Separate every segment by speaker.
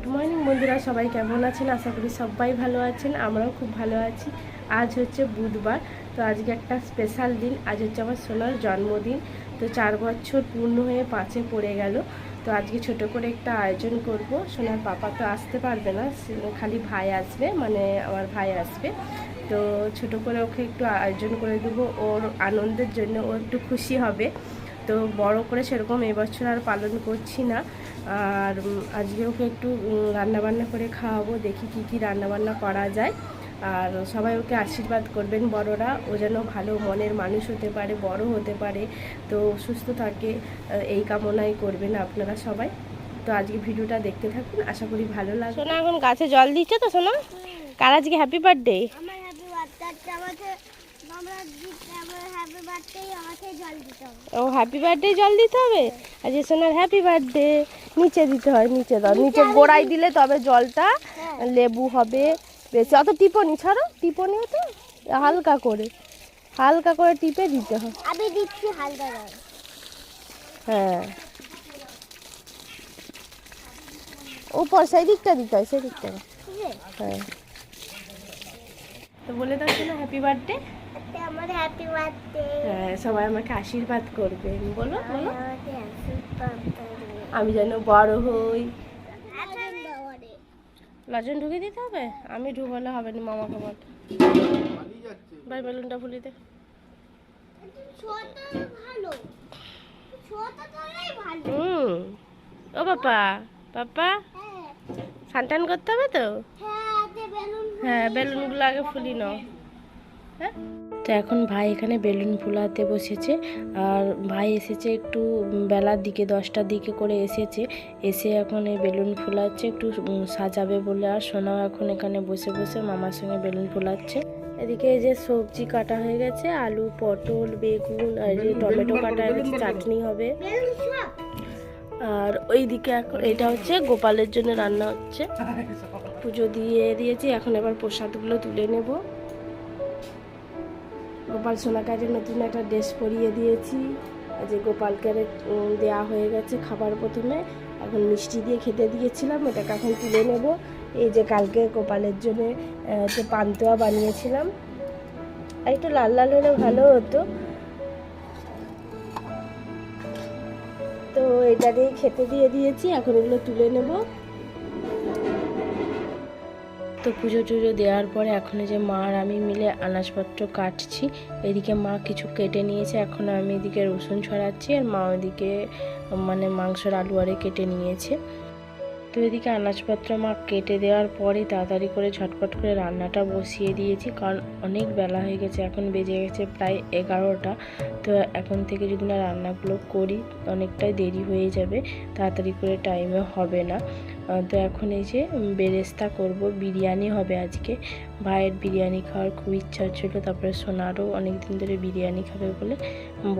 Speaker 1: Good morning বন্ধুরা, সবাই কেমন আছেন? আশা করি সবাই ভালো আছেন, আমরাও খুব ভালো আছি। আজ হচ্ছে বুধবার, তো আজকে একটা স্পেশাল দিন। আজ হচ্ছে আমার সোনার জন্মদিন। তো 4 বছর পূর্ণ হয়ে 5-এ পড়ে গেল। তো আজকে ছোট করে একটা আয়োজন করব। সোনার পাপা তো আসতে পারবে না, খালি ভাই আসবে, মানে আমার ভাই আসবে। তো ছোট করে ওকে একটু আয়োজন করে দেবো, ওর আনন্দের জন্য, ও একটু খুশি হবে। তো বড় করে সেরকম এবছর আর পালন করছি না। আর আজকে ওকে একটু রান্নাবান্না করে খাওয়াবো, দেখি কি কি রান্নাবান্না করা যায়। আর সবাই ওকে আশীর্বাদ করবেন বড়রা, ও যেন ভালো মনের মানুষ হতে পারে, বড় হতে পারে, তো সুস্থ থাকে, এই কামনাই করবেন আপনারা সবাই। তো আজকে ভিডিওটা দেখতে থাকুন, আশা করি ভালো লাগবে। সোনা এখন গাছে জল দিচ্ছে তো সোনা? কার আজকে হ্যাপি বার্থডে? ও হ্যাপি বার্থডে জল দিতে হবে। আজকে সোনার হ্যাপি বার্থডে। নিচে দিতে হয়, নিচে দাও, নিচে গোড়ায় দিলে তবে জলটা লেবু হবে বেশি। অত টিপনি ছাড়ো, টিপনি হতো হালকা করে, হালকা করে টিপে দিতে হয়।
Speaker 2: আমি দিচ্ছি হালকা করে।
Speaker 1: হ্যাঁ, উপর সেই দিকটা দিতে হয়, সেই দিকটা। হ্যাঁ, তো বলে দাও শোনা হ্যাপি বার্থডে।
Speaker 2: আমার হ্যাপি বার্থডে।
Speaker 1: হ্যাঁ, সবাই আমাকে আশীর্বাদ করবেন, বলো বলো। আমি যেন বড় হই। লজেন ঢুকে দিতে হবে? আমি ঢুকালে হবে না, মামাকে বল। ভাই বেলুনটা ফুলি দে। ও পাপা, পাপা সানটান করতে হবে তো। হ্যাঁ, বেলুনগুলো আগে ফুলি নাও। হ্যাঁ, তো এখন ভাই এখানে বেলুন ফুলাতে বসেছে। আর ভাই এসেছে একটু বেলার দিকে, 10টার দিকে করে এসেছে। এসে এখন এই বেলুন ফুলাচ্ছে, একটু সাজাবে বলে। আর সোনাও এখন এখানে বসে বসে মামার সঙ্গে বেলুন ফুলাচ্ছে। এদিকে এই যে সবজি কাটা হয়ে গেছে, আলু, পটল, বেগুন, আর এই টমেটো কাটা হয়ে গেছে, চাটনি হবে। আর ওইদিকে এখন এটা হচ্ছে গোপালের জন্য রান্না হচ্ছে। পুজো দিয়ে দিয়েছি, এখন এবার প্রসাদগুলো তুলে নেব। গোপাল সোনাকে নতুন একটা ড্রেস পরিয়ে দিয়েছি। যে গোপালকে দেওয়া হয়ে গেছে খাবার প্রথমে, এখন মিষ্টি দিয়ে খেতে দিয়েছিলাম, ওটাকে এখন তুলে নেব। এই যে কালকে গোপালের জন্য যে পান্তুয়া বানিয়েছিলাম, আর একটু লাল লাল হলে ভালো হতো। তো এটা দিয়ে খেতে দিয়ে দিয়েছি, এখন এগুলো তুলে নেব। তো পুজো টুজো দেওয়ার পরে এখন যে মা আর আমি মিলে আনাজপত্র কাটছি। এদিকে মা কিছু কেটে নিয়েছে, এখন আমি এদিকে রসুন ছড়াচ্ছি, আর মা ওইদিকে মানে মাংসের আলু আরে কেটে নিয়েছে। তো এদিকে আনাজপত্র মা কেটে দেওয়ার পরে তাড়াতাড়ি করে ঝটপট করে রান্নাটা বসিয়ে দিয়েছি, কারণ অনেক বেলা হয়ে গেছে, এখন বেজে গেছে প্রায় 11টা। তো এখন থেকে যদি না রান্নাগুলো করি অনেকটাই দেরি হয়ে যাবে, তাড়াতাড়ি করে টাইমে হবে না। তো এখন এই যে বেরেস্তা করব, বিরিয়ানি হবে আজকে। ভাইয়ের বিরিয়ানি খাওয়ার খুব ইচ্ছা হচ্ছিলো, তারপরে সোনারও অনেক দিন ধরে বিরিয়ানি খাবে বলে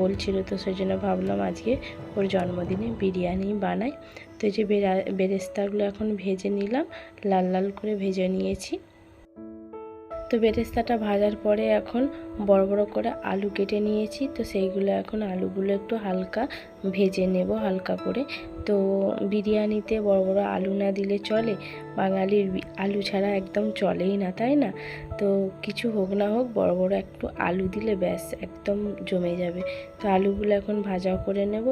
Speaker 1: বলছিল। তো সেই জন্য ভাবলাম আজকে ওর জন্মদিনে বিরিয়ানি বানাই। তো এই যে বেরেস্তাগুলো এখন ভেজে নিলাম, লাল লাল করে ভেজে নিয়েছি। তো বেরেস্তাটা ভাজার পরে এখন বড় বড় করে আলু কেটে নিয়েছি। তো সেইগুলো এখন আলুগুলো একটু হালকা ভেজে নেব, হালকা করে। তো বিরিয়ানিতে বড় বড় আলু না দিলে চলে? বাঙালির আলু ছাড়া একদম চলেই না, তাই না? তো কিছু হোক না হোক বড় বড় একটু আলু দিলে ব্যাস একদম জমে যাবে। তো আলুগুলো এখন ভাজা করে নেব।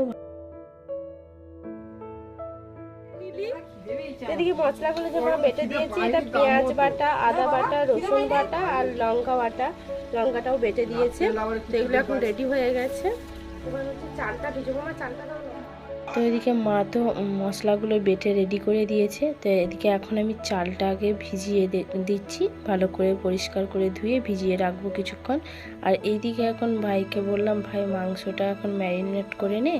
Speaker 1: এদিকে মশলাগুলো যেমন বেটে দিয়েছি, এটা পেঁয়াজ বাটা, আদা বাটা, রসুন বাটা আর লঙ্কা বাটা, লঙ্কাটাও বেটে দিয়েছে। তো এগুলো এখন রেডি হয়ে গেছে। এবার হচ্ছে চালটা ভিজবো, মা চালটা দাও না। তো এদিকে মা তো মশলাগুলো বেটে রেডি করে দিয়েছে। তো এদিকে এখন আমি চালটা আগে ভিজিয়ে দিচ্ছি, ভালো করে পরিষ্কার করে ধুয়ে ভিজিয়ে রাখবো কিছুক্ষণ। আর এইদিকে এখন ভাইকে বললাম, ভাই মাংসটা এখন ম্যারিনেট করে নে।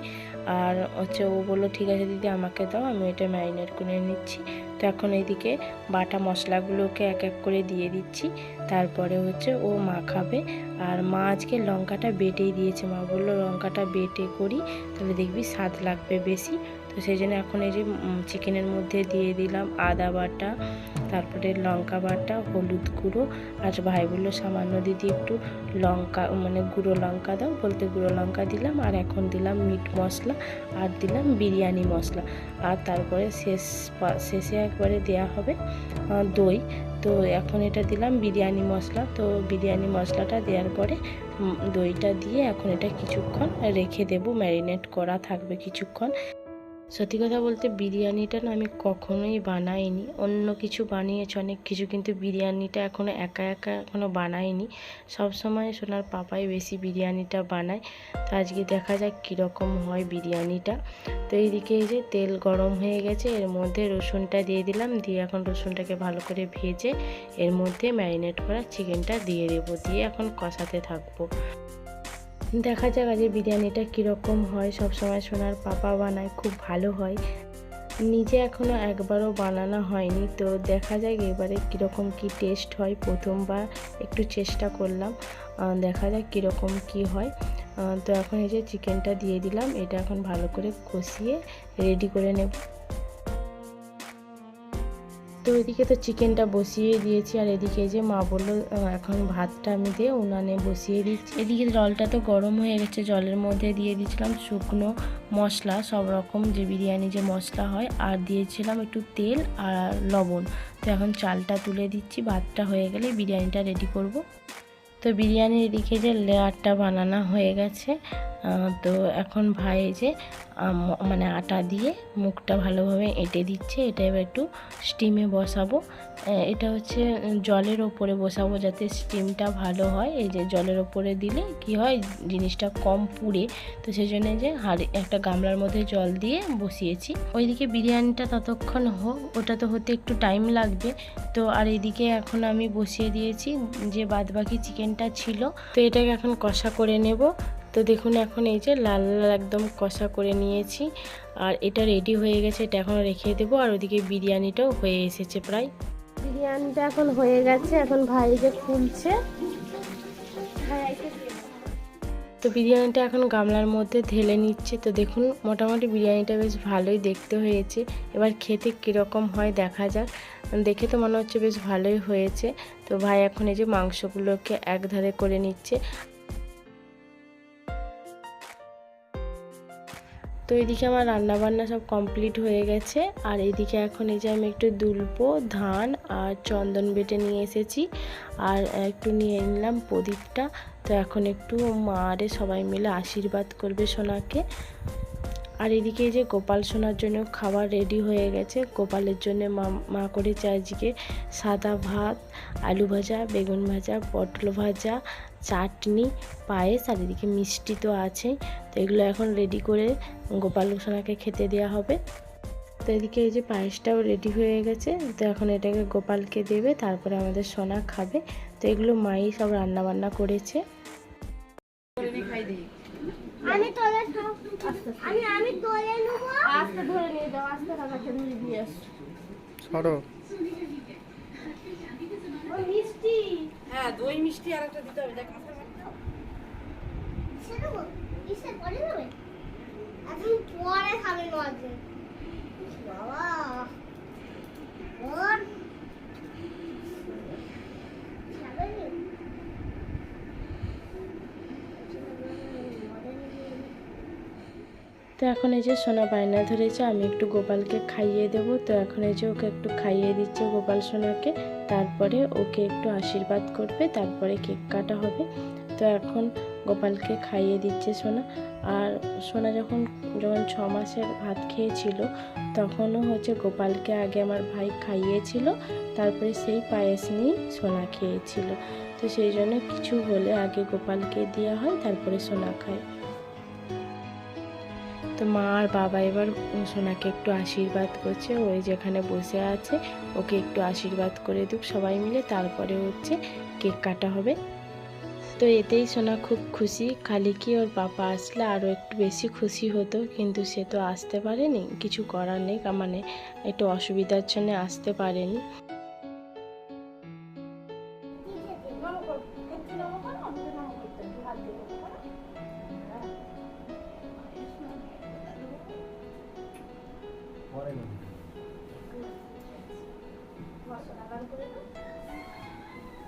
Speaker 1: আর হচ্ছে ও বললো ঠিক আছে দিদি আমাকে দাও, আমি এটা ম্যারিনেট করে নিচ্ছি। তো এখন এইদিকে বাটা মশলাগুলোকে এক এক করে দিয়ে দিচ্ছি, তারপরে হচ্ছে ও মাখাবে। আর মা আজকে লঙ্কাটা বেটেই দিয়েছে, মা বললো লঙ্কাটা বেটে করি তাহলে দেখবি স্বাদ লাগবে বেশি। তো তো সেই জন্য এখন এই যে চিকেনের মধ্যে দিয়ে দিলাম আদা বাটা, তারপরে লঙ্কা বাটা, হলুদ গুঁড়ো, আর ভাই বললো সামান্য দিদি একটু লঙ্কা মানে গুঁড়ো লঙ্কা দাও, বলতে গুঁড়ো লঙ্কা দিলাম। আর এখন দিলাম মিট মশলা আর দিলাম বিরিয়ানি মশলা। আর তারপরে শেষে একবারে দেয়া হবে দই। তো এখন এটা দিলাম বিরিয়ানি মশলা। তো বিরিয়ানি মশলাটা দেওয়ার পরে দইটা দিয়ে এখন এটা কিছুক্ষণ রেখে দেব, ম্যারিনেট করা থাকবে কিছুক্ষণ। সত্যি কথা বলতে বিরিয়ানিটা না আমি কখনোই বানাইনি, অন্য কিছু বানিয়েছি অনেক কিছু, কিন্তু বিরিয়ানিটা এখনও একা এখনও বানাইনি। সব সময় সোনার পাপাই বেশি বিরিয়ানিটা বানায়। তো আজকে দেখা যাক কীরকম হয় বিরিয়ানিটা। তো এইদিকে এই যে তেল গরম হয়ে গেছে, এর মধ্যে রসুনটা দিয়ে দিলাম, দিয়ে এখন রসুনটাকে ভালো করে ভেজে এর মধ্যে ম্যারিনেট করা চিকেনটা দিয়ে দেবো, দিয়ে এখন কষাতে থাকবো। দেখা যাক আজ বিরিয়ানিটা কীরকম হয়। সবসময় সোনার পাপা বানায়, খুব ভালো হয়। নিজে এখনও একবারও বানানো হয়নি, তো দেখা যাক এবারে কীরকম কি টেস্ট হয়। প্রথমবার একটু চেষ্টা করলাম, দেখা যাক কীরকম কি হয়। তো এখন এই যে চিকেনটা দিয়ে দিলাম, এটা এখন ভালো করে কষিয়ে রেডি করে নেব। তো এদিকে তো চিকেনটা বসিয়ে দিয়েছি, আর এদিকে যে মা বললো এখন ভাতটা আমি দিয়ে উনানে বসিয়ে দিচ্ছি। এদিকে জলটা তো গরম হয়ে গেছে, জলের মধ্যে দিয়ে দিয়েছিলাম শুকনো মশলা সব রকম যে বিরিয়ানি যে মশলা হয়, আর দিয়েছিলাম একটু তেল আর লবণ। তো এখন চালটা তুলে দিচ্ছি, ভাতটা হয়ে গেলে বিরিয়ানিটা রেডি করব। তো বিরিয়ানির এদিকে যে লেয়ারটা বানানো হয়ে গেছে, তো এখন ভাই যে মানে আটা দিয়ে মুখটা ভালোভাবে এঁটে দিচ্ছে। এটা এবার একটু স্টিমে বসাবো। এটা হচ্ছে জলের ওপরে বসাবো যাতে স্টিমটা ভালো হয়। এই যে জলের ওপরে দিলে কি হয় জিনিসটা কম পুড়ে, তো সেই জন্য যে একটা গামলার মধ্যে জল দিয়ে বসিয়েছি। ওইদিকে বিরিয়ানিটা ততক্ষণ হোক, ওটা তো হতে একটু টাইম লাগবে। তো আর এদিকে এখন আমি বসিয়ে দিয়েছি যে বাদবাকি চিকেনটা ছিল, তো এটাকে এখন কষা করে নেব। তো দেখুন এখন এই যে লাল লাল একদম কষা করে নিয়েছি, আর এটা রেডি হয়ে গেছে, এটা এখন রেখে দেবো। আর ওদিকে বিরিয়ানিটাও হয়ে এসেছে প্রায়। বিরিয়ানিটা এখন হয়ে গেছে, এখন ভাই যে খুলছে। তো বিরিয়ানিটা এখন গামলার মধ্যে ঢেলে নিচ্ছে। তো দেখুন মোটামুটি বিরিয়ানিটা বেশ ভালোই দেখতে হয়েছে। এবার খেতে কীরকম হয় দেখা যাক। দেখে তো মনে হচ্ছে বেশ ভালোই হয়েছে। তো ভাই এখন এই যে মাংসগুলোকে একধারে করে নিচ্ছে। তো এদিকে আমার রান্নাবান্না সব কমপ্লিট হয়ে গেছে, আর এইদিকে এখন এই যে আমি একটু দুলপো ধান আর চন্দন বেটে নিয়ে এসেছি, আর একটু নিয়ে নিলাম প্রদীপটা। তো এখন একটু মারে সবাই মিলে আশীর্বাদ করবে সোনাকে। আর এদিকে এই যে গোপাল সোনার জন্য খাবার রেডি হয়ে গেছে। গোপালের জন্য মা করেছে আজকে সাদা ভাত, আলু ভাজা, বেগুন ভাজা, পটল ভাজা, চাটনি, পায়েস, আর এদিকে মিষ্টি তো আছেই। তো এগুলো এখন রেডি করে গোপাল সোনাকে খেতে দেওয়া হবে। তো এদিকে এই যে পায়েসটাও রেডি হয়ে গেছে, তো এখন এটাকে গোপালকে দেবে, তারপরে আমাদের সোনা খাবে। তো এগুলো মাই সব রান্না বান্না করেছে।
Speaker 2: আমি তোলে আমি তোলে নেব। আস্তে ধরে নিয়ে দাও, আস্তে কাকাকে ধরে দিয়ে আসো।
Speaker 3: ছাড়ো।
Speaker 2: ও মিষ্টি।
Speaker 4: হ্যাঁ দই মিষ্টি আর একটা দিতে হবে, দেখ মাথায় মাখতে হবে।
Speaker 2: সেটা বল ইসে পরে যাবে এখন পরে খাবে মাঝে বাবা ওর খাবে
Speaker 1: তো এখন এই যে সোনা বায়না ধরেছে আমি একটু গোপালকে খাইয়ে দেব। তো এখন এই যে ওকে একটু খাইয়ে দিচ্ছে গোপাল সোনাকে, তারপরে ওকে একটু আশীর্বাদ করবে, তারপরে কেক কাটা হবে। তো এখন গোপালকে খাইয়ে দিচ্ছে সোনা। আর সোনা যখন 6 মাসের ভাত খেয়েছিল, তখনও হচ্ছে গোপালকে আগে আমার ভাই খাইয়েছিল, তারপরে সেই পায়েস নিয়ে সোনা খেয়েছিল। তো সেই জন্য কিছু হলে আগে গোপালকে দেওয়া হয়, তারপরে সোনা খায়। তো মা আর বাবা এবার সোনাকে একটু আশীর্বাদ করছে, ওই যেখানে বসে আছে ওকে একটু আশীর্বাদ করে দিক সবাই মিলে, তারপরে হচ্ছে কেক কাটা হবে। তো এতেই সোনা খুব খুশি। খালি কি ওর পাপা আসলে আরও একটু বেশি খুশি হতো, কিন্তু সে তো আসতে পারেনি, কিছু করার নেই, মানে একটু অসুবিধার জন্য আসতে পারেনি।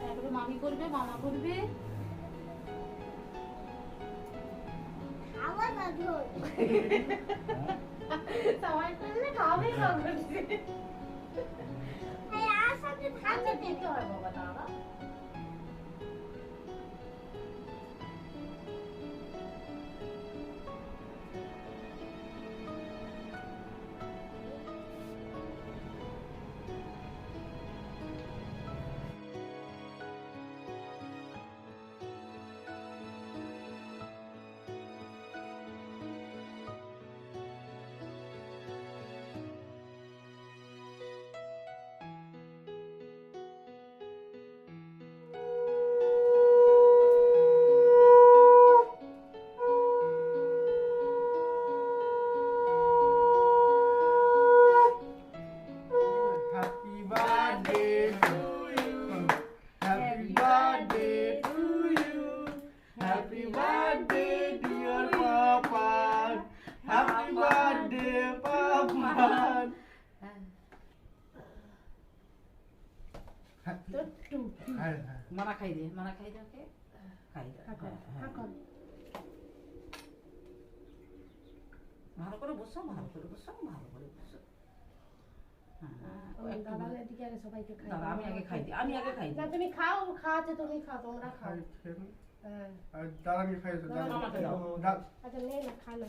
Speaker 4: তারপরে মামি করবে, মামা করবে।
Speaker 2: আবার দাদু
Speaker 4: সবাই করলে খাবে খাবে।
Speaker 2: এই আর সাথে থাকতে
Speaker 4: দিতে হয় বাবা, দাঁড়া।
Speaker 3: Happy birthday to you. Happy birthday to you. Happy birthday, dear Papa. Happy birthday, Papa.
Speaker 4: মানা খাই দে, মানা খাই দে ওকে। খাই দে। ভালো করে বসো, ভালো করে বসো, ভালো করে বসো। দাঁড়া, আমি আগে খাই দিই, আমি আগে খাই দিই।
Speaker 2: তুমি খাও, খাওয়াতে তুমি খাও, তোমরা খাও। হ্যাঁ
Speaker 3: দাদাকে খাইছো
Speaker 4: মামাকে দাও।
Speaker 2: আচ্ছা নে না খা না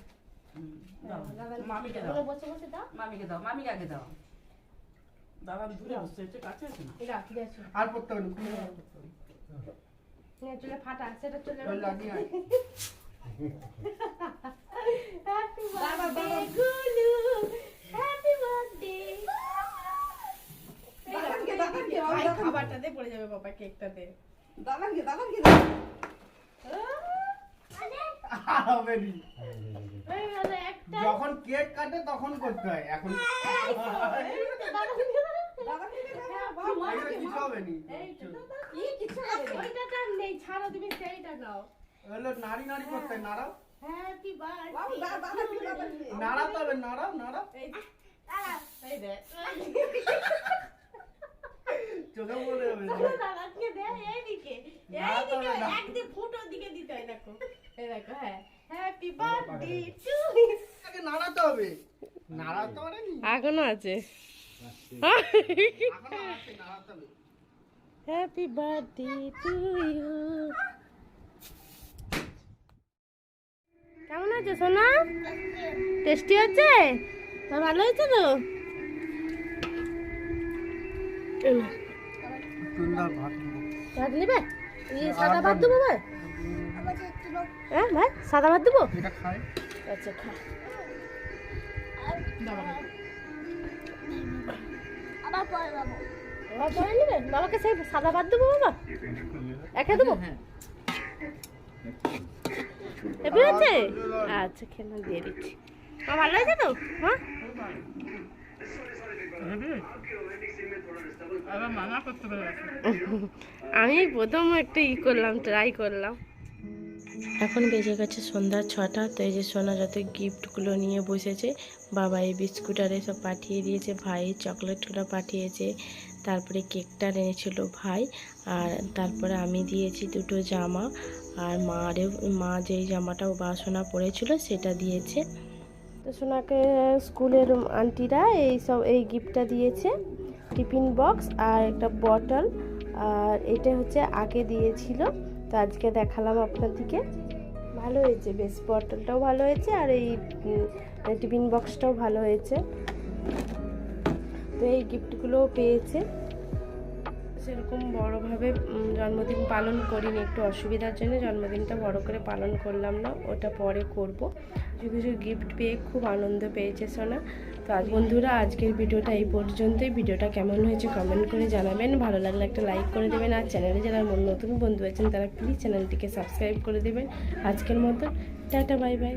Speaker 4: দাও,
Speaker 2: দাদা
Speaker 4: মামিকে
Speaker 2: ওখানে
Speaker 4: দাও,
Speaker 2: বসে বসে দাও
Speaker 4: মামিকে দাও, মামিকে আগে দাও। দাদা দূরে বসছে, একটু কাছে আছে না।
Speaker 2: এরা ফিরে আসো
Speaker 3: আর পড়তে হবে
Speaker 2: নে চলে ফাটা সেটা চলে
Speaker 3: লাগিয়ে আয়।
Speaker 2: হ্যাপি বার্থডে গুলু হ্যাপি বার্থডে খাবারটাতে পড়ে যাবে বাবা কেকটাতে
Speaker 4: দাদাকে, দাদাকে।
Speaker 3: হবে নি। যখন কেক কাটে তখন করতে হয়, এখন কিছু হবে নি। হলো নাড়ি নাড়ি করতে হয়, নাড়াও
Speaker 2: হ্যাপি
Speaker 3: নাড়াতে হবে, নাড়াও নাড়াও চোখে পড়ে যাবে।
Speaker 2: হ্যাপি বার্থডে টু
Speaker 3: আগে নাড়াতে হবে, নাড়াতে হবে নি।
Speaker 1: এখনো আছে।
Speaker 3: এখনো আছে, নাড়াতে হবে।
Speaker 1: Happy birthday to you. কেমন আছে সোনা? টেস্টি আছে? তা ভালো হয়েছে তো?
Speaker 3: সুন্দর ভাত দিব।
Speaker 1: ভাত নেবে? সাদা ভাত দেবো ভাই? হ্যাঁ ভাই সাদা ভাত দেবো?
Speaker 3: এটা খাই।
Speaker 1: আচ্ছা খা।
Speaker 2: আবার পরে যাবো
Speaker 1: বাবা পরে নেবে? বাবাকে সেই সাদা ভাত দেবো বাবা? একে দেবো? এবার হচ্ছে? আচ্ছা খেলাম দিয়ে দিচ্ছি। ভালো হয়েছে তো? হ্যাঁ আমি প্রথম একটা করলাম, ট্রাই করলাম। এখন বেজে গেছে সন্ধ্যা 6টা। তো এই যে সোনা যত গিফটগুলো নিয়ে বসেছে, বাবা এই বিস্কুট আর এসব পাঠিয়ে দিয়েছে, ভাই চকলেটগুলো পাঠিয়েছে, তারপরে কেকটা এনেছিল ভাই, আর তারপরে আমি দিয়েছি দুটো জামা, আর মা যেই জামাটা বা সোনা পরেছিল সেটা দিয়েছে। তো সোনাকে স্কুলের আন্টিরা এই গিফটটা দিয়েছে, টিফিন বক্স আর একটা বটল, আর এটা হচ্ছে আগে দিয়েছিল, তো আজকে দেখালাম আপনাদেরকে। ভালো হয়েছে বেশ, বটলটাও ভালো হয়েছে আর এই টিফিন বক্সটাও ভালো হয়েছে। তো এই গিফটগুলোও পেয়েছে। সেরকম বড়োভাবে জন্মদিন পালন করিনি, একটু অসুবিধার জন্য জন্মদিনটা বড় করে পালন করলাম না, ওটা পরে করব। কিছু কিছু গিফট পেয়ে খুব আনন্দ পেয়েছে সোনা। তো আজ বন্ধুরা আজকের ভিডিওটা এই পর্যন্তই। ভিডিওটা কেমন হয়েছে কমেন্ট করে জানাবেন, ভালো লাগলে একটা লাইক করে দেবেন, আর চ্যানেলে যারা নতুন বন্ধু আছেন তারা প্লিজ চ্যানেলটিকে সাবস্ক্রাইব করে দেবেন। আজকের মতো টাটা বাই বাই।